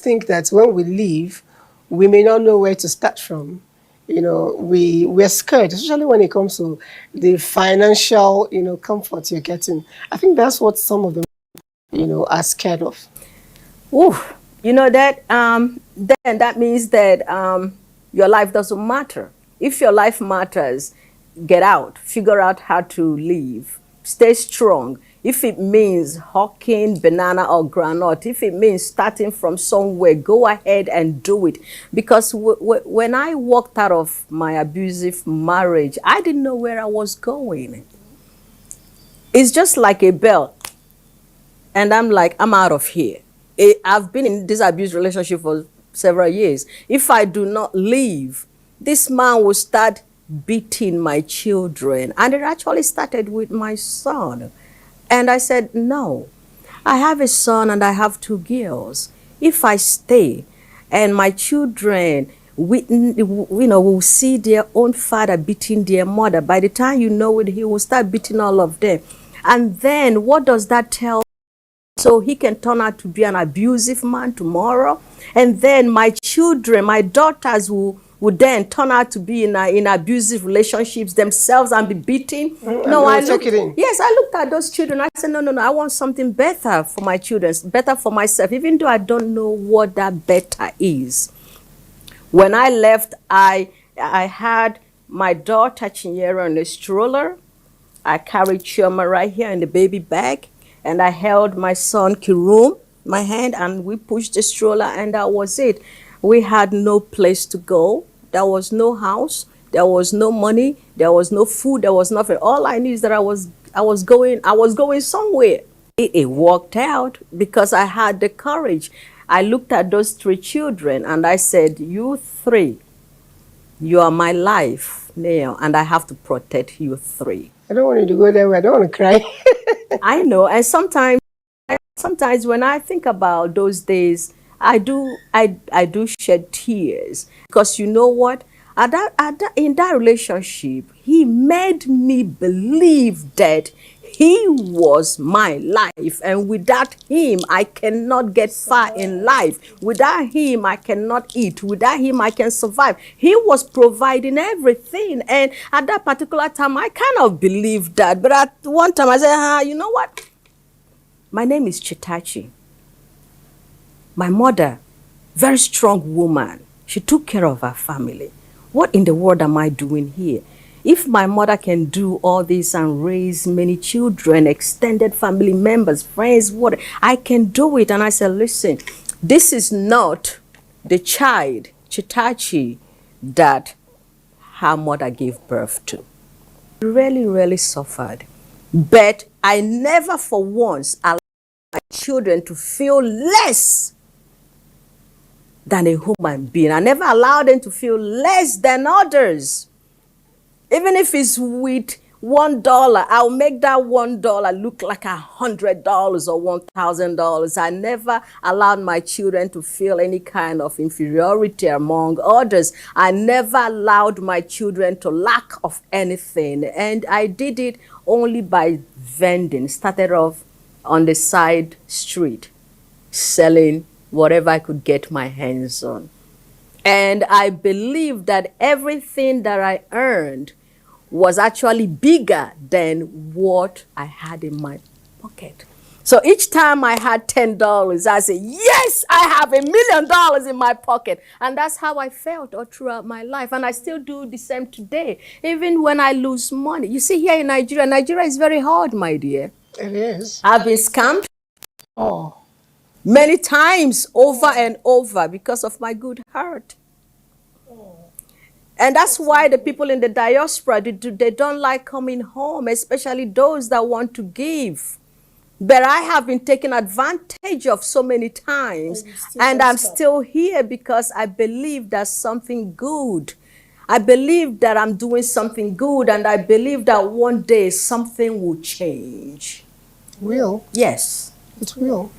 think that when we leave, we may not know where to start from. We're scared, especially when it comes to the financial, comfort you're getting. I think that's what some of them, are scared of. Ooh, then that means that your life doesn't matter. If your life matters, get out, figure out how to live, stay strong. If it means hawking banana or granite, if it means starting from somewhere, go ahead and do it. Because when I walked out of my abusive marriage, I didn't know where I was going. It's just like a bell. And I'm like, I'm out of here. I've been in this abuse relationship for several years. If I do not leave, this man will start beating my children. And it actually started with my son. And I said, no, I have a son and I have 2 girls. If I stay and my children, will see their own father beating their mother, by the time you know it, he will start beating all of them. And then what does that tell? So he can turn out to be an abusive man tomorrow. And then my children, my daughters would then turn out to be in abusive relationships themselves and be beaten. I looked at those children. I said, no, I want something better for my children, better for myself, even though I don't know what that better is. When I left, I had my daughter Chinyere on a stroller. I carried Chioma right here in the baby bag, and I held my son Kirum, my hand, and we pushed the stroller, and that was it. We had no place to go. There was no house. There was no money. There was no food. There was nothing. All I knew is that I was going somewhere. It worked out because I had the courage. I looked at those 3 children and I said, you 3, you are my life now, and I have to protect you 3. I don't want you to go there. I don't want to cry. I know. And sometimes when I think about those days, I do shed tears, because you know what? In that relationship, he made me believe that he was my life, and without him, I cannot get far in life. Without him, I cannot eat. Without him, I can survive. He was providing everything, and at that particular time, I kind of believed that. But at one time, I said, you know what? My name is Chetachi. My mother, very strong woman. She took care of her family. What in the world am I doing here? If my mother can do all this and raise many children, extended family members, friends, what, I can do it. And I said, listen, this is not the child, Chetachi, that her mother gave birth to. Really, really suffered. But I never for once allowed my children to feel less than a human being. I never allowed them to feel less than others. Even if it's with $1, I'll make that $1 look like $100 or $1,000. I never allowed my children to feel any kind of inferiority among others. I never allowed my children to lack of anything. And I did it only by vending. Started off on the side street, selling whatever I could get my hands on. And I believe that everything that I earned was actually bigger than what I had in my pocket. So each time I had $10, I said, yes, I have $1 million in my pocket. And that's how I felt all throughout my life. And I still do the same today, even when I lose money. You see, here in Nigeria is very hard, my dear. It is. I've been scammed. Oh. Many times over and over because of my good heart. And that's why the people in the diaspora, they don't like coming home, especially those that want to give. But I have been taken advantage of so many times, and I'm still here because I believe that's something good. I believe that I'm doing something good, and I believe that one day something will change. Will? Yes. It will.